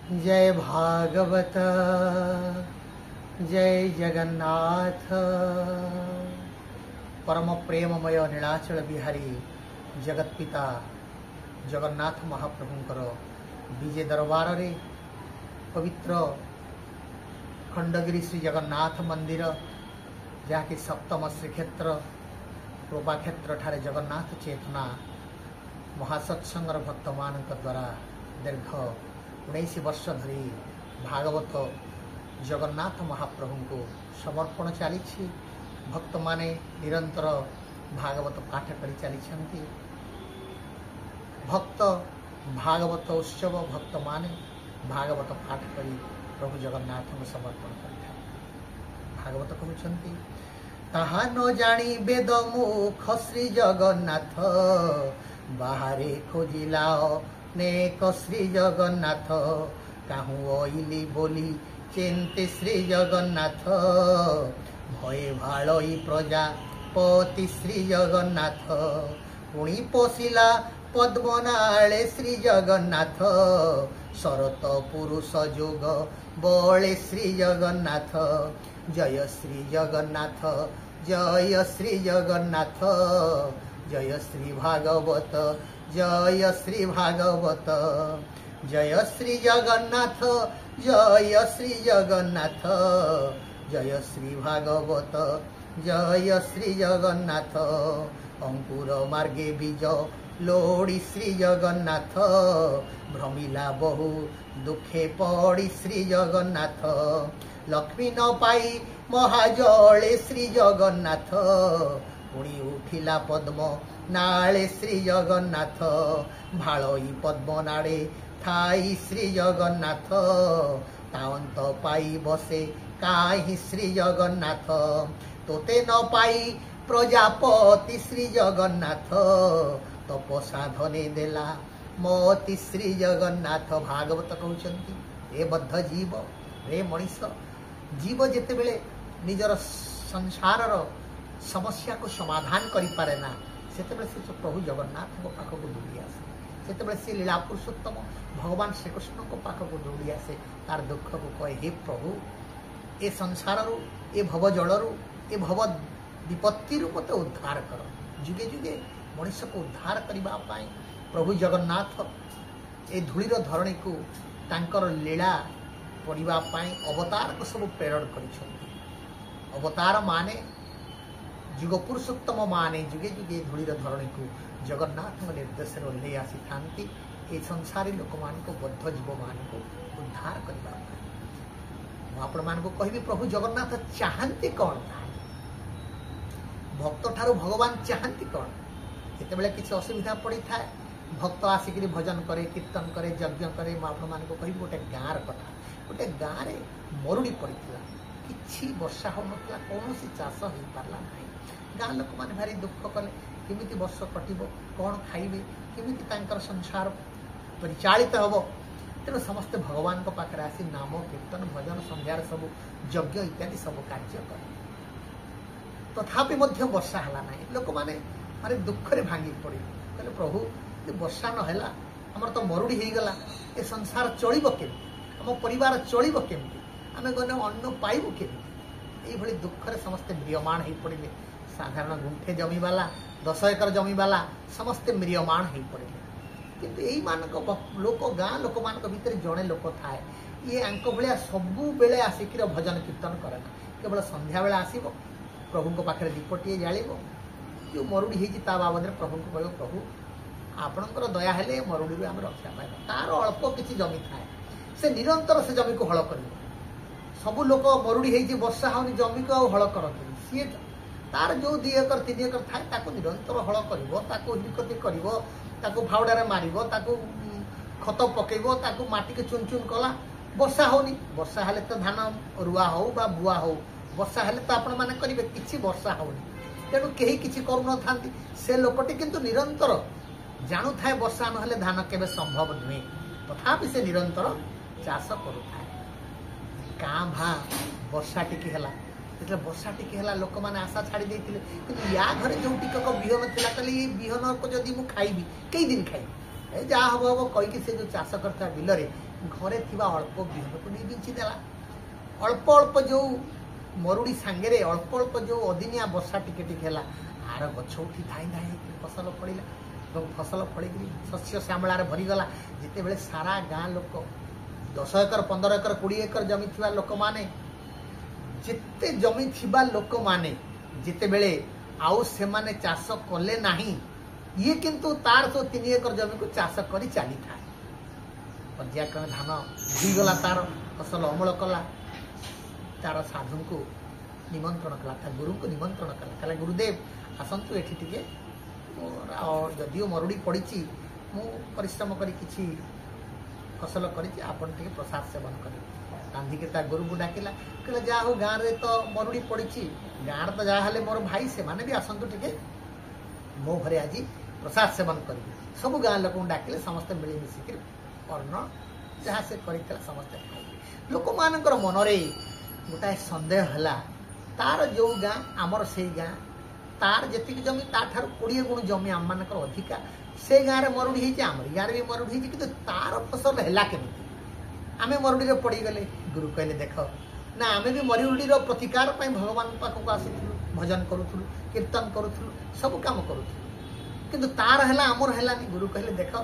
जय भागवत जय जगन्नाथ। परम प्रेममय नीलाचल बिहारी जगत पिता जगन्नाथ महाप्रभुंकर विजय दरबार रे पवित्र खंडगिरी श्री जगन्नाथ मंदिर जहाँकि सप्तम श्रीक्षेत्र प्रभाक्षेत्र ठारे जगन्नाथ चेतना महासत्संगर भक्त मान द्वारा दीर्घ 19 वर्ष धरी भागवत जगन्नाथ महाप्रभु को समर्पण चली। भक्त माने निरंतर भागवत पाठ कर चली। भक्त भागवत उत्सव भक्त माने भागवत पाठ कर प्रभु जगन्नाथ को समर्पण कर भागवत कहते ताहा न जानी वेद मुख श्री जगन्नाथ बाहरे खोजिला नेक श्री जगन्नाथ काहू ओइली बोली चिंते श्री जगन्नाथ भये भालई प्रजापति श्री जगन्नाथ पुणी पोषिला पद्मनाले श्री जगन्नाथ शरत पुरुष जोग बले श्री जगन्नाथ जय श्री जगन्नाथ जय श्री जगन्नाथ जय श्री भागवत जय श्री भागवत जय श्री जगन्नाथ जय श्री जगन्नाथ जय श्री भागवत जय श्री जगन्नाथ अंकुर मार्गे बीज लोड़ी श्री जगन्नाथ भ्रमिला बहु दुखे पड़ी श्री जगन्नाथ लक्ष्मी न पाई महाजले श्री जगन्नाथ पुणी उठिला पद्म नाले श्री जगन्नाथ भालई पद्म नाड़े थाई श्री जगन्नाथ तावंत पाई बसे काहि श्री जगन्नाथ तोते न पाई प्रजापति श्री जगन्नाथ तपसा धने देला मोती श्री जगन्नाथ। भागवत कहते ए बद्ध जीव रे मनीष जीव जेते बेले निजर संसार समस्या को समाधान करि पारे ना सेतेबेले से प्रभु जगन्नाथ को पाख को दौड़ी आसे सेतेबेले से लीला पुरुषोत्तम भगवान श्रीकृष्ण को पाख को दौड़ी आसे तार दुख को कहे हे प्रभु ए संसार रू ए भव जल रू ए भव विपत्ति रू मते उद्धार कर। जुगे जुगे मनुष्य को उद्धार करबा पाई प्रभु जगन्नाथ ए धूलीर धरणी को तांकर लीला पढ़िबा पाई अवतार को सब प्रेरण करिसथि। अवतार माने जुग पुरुषोत्तम माने जुगे जुगे धूलीर धरणी को जगन्नाथ निर्देश ओह्लई आसी थांती ए संसारी लोक मान को बद्ध जीव मान को उद्धार करबा आपण मान को कहबी प्रभु जगन्नाथ चाहंती कौन भक्त ठारू भगवान चाहंती कौन केते बेले किछ असुविधा पड़ी थाए भक्त आसिक भजन करे कीर्तन करे यज्ञ करे आपण मान को कहबी गोटे गाँर कथा गोटे गाँव रे मरुड़ी पड़ीला किछि वर्षा हो नथला कोनोसी चाष हो पारला नाही गाँ लोक माने भारी दुख कले केमिति वर्ष कटिबो कौन खाइबे केमिति तांकर संसार परिचालित हबो तेणु समस्ते भगवान को पाखरे आसी नाम कीर्तन भजन संध्यार सब यज्ञ इत्यादि सब कार्य करे तथापि मध्य वर्षा हला नाही लोक माने मारे दुख रे भांगी पड़ी कहले प्रभु जे वर्षा न हैला हमर तो मरुड़ी हे गला ए संसार चलिबो केमिति हम परिवार चलिबो केमिति आमे गने अन्न पाइबो केमिति एई भली दुख रे समस्ते म्रियमाण हे पड़िले साधारण गुंठे जमी वाला 10 एकर जमी वाला समस्ते म्रियमाण हे पड़िले किंतु एई मानक लोक गाँ लोक मानक भीतर जणे लोक थाए ये आंको भलिया सबु बेले आसिक भजन कीर्तन करे ना केवल संध्या बेला आसीबो प्रभु को पाखरे दीपटिए जालिबो जो मरुड़ी हेछि ता बाबद प्रभु को कहबो प्रभु आपणकर दया हेले मरुड़ी रे हम रक्षा पाइबा तार अल्प किछि जमी थाए से निरंतर से जमी को हल करिबो सब लोक मरुड़ी हेछि वर्षा होनी जमी को हल करथि सी तार जो 2 एकर 3 एकर थाए ताको निरंतर हल करिवो ताको हिकति करिवो ताको फावडा रे मारिवो ताको खत पकेइवो ताको माटी के चुन चुन कला वर्षा होनी वर्षा हेले तो धान रुआ हो बा बुआ हो वर्षा हेले तो आपण माने करिवे किछि वर्षा होनी तेणु केही किछि करू न थांती से लोकटी किंतु निरंतर जानु थाए वर्षा न हेले धान केबे संभव नुहे तथापि से निरंतर चाष करू थाए कां भा वर्षा टिकी हला जेतले वर्षा टिके हला लोक माने आशा छाड़ी देथिले कि या घरे जो टिकक बिहन थिला कली ए बिहन को जदी मु खाइबी कई दिन खाइबी ए जा हबो हबो कहि कि से जो चाष करता बिल रे घरे थिबा अल्प बिहन को नहीं बिंचिदेला अल्प अल्प जो मरुड़ी सांगे अल्प अल्प जो अदिनिया वर्षा टिके टिके है आर गछ उठी धाई धाई फसल फड़ा फसल फड़ी शस्य श्यामलार भरीगला जिते बेले सारा गाँ लोक 10 एकर 15 एकर 20 एकर जमी थिबा लोक माने जिते जमी थिबा लोक माने जिते बेले आउ से माने चाष कले नाही ये किंतु तार तो 3 एकर जमी को चाष करी चली था पर्यायक्रमे धान भीगला तार फसल अमल कला तार साधु को निमंत्रण कला गुरु को निमंत्रण कला गुरुदेव आसतु ये जदिव मरुड़ी पड़ी मु परिश्रम करी किछि फसल करी आपन टिके प्रसाद सेवन करी रांधिके ता गुरु को डाकिला कहले जा हो गाँव रे तो मरुड़ी पड़ी गाँव तो जहाँ हेले मोर भाई से माने भी आसतु टिके मो घरे आज प्रसाद सेवन करी सब गाँ लोक डाकिले समस्ते मिलमिशिक अन्न जहाँ से कर समस्ते खाइले लोक मानकर मनरे गोटाए सन्देह है तार जो गाँ आमर से गाँ तार जी जमी तार 20 गुण जमी आम मान अधिका से गाँव में मरुड़ी आम गाँव भी मरुड़ी कि तार फसल है केमी आम मरुड़ी पड़गले गुरु कहले देख ना आम भी मरुड़ी प्रतिकार भगवान पाखक आसुलु भजन करूँ कीर्तन करूँ सब कम करूँ किंतु तार है आमर है गुरु कहले देख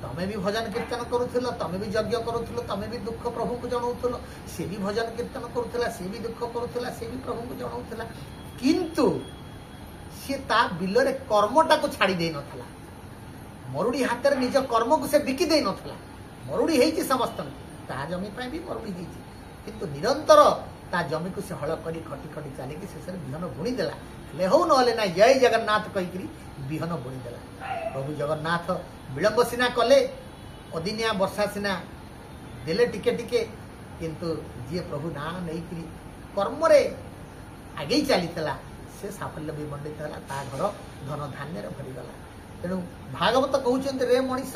तमें भी भजन कीर्तन करूल तमें भी यज्ञ करूल तमें भी दुख प्रभु को जनाऊल सी भी भजन कीर्तन करूला सी भी दुख करूला सी भी प्रभु को जनाऊला किंतु सी ता बिलरे कर्मटा को छाड़ी दे नथला मरुड़ी हाथ में निज कर्म को से बिकी दे नथला मरुड़ी है समस्त ता जमी भी मरुड़ी है किंतु निरंतर ता जमी को से हल करी खटी खटी चलिकी शेष विहन बुणी देला ले हो नले ना जय जगन्नाथ कहीकि विहन बुणी देला प्रभु जगन्नाथ विलंब सीना कले अदिनिया वर्षा सीना देले टिके टिके किंतु जी प्रभु ना नहीं कर्म रे आगे चलीला से साफल्य भी मंडित है घर धन धान्य भरीगला तेणु भागवत कहते रे मनीष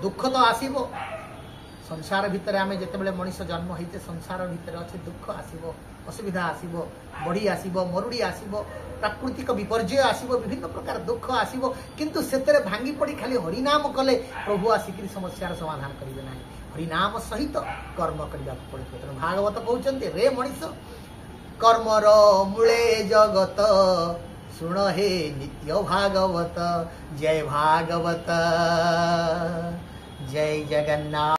दुख तो आसब संसार भितर आम जिते मनीष जन्म होते संसार भितर अच्छे दुख आसब असुविधा आसब बढ़ी आसब मरुड़ी आसब प्राकृतिक विपर्यय आसब विभिन्न प्रकार दुख आसब किंतु से भांगी पड़ी खाली हरिनाम कले प्रभु आसिक समस्यार समाधान करेंगे ना हरिनाम सहित कर्म करने पड़े तेणु भागवत कहते रे मनीष कर्मर मूले जगत सुन हे नित्य भागवत जय जगन्नाथ।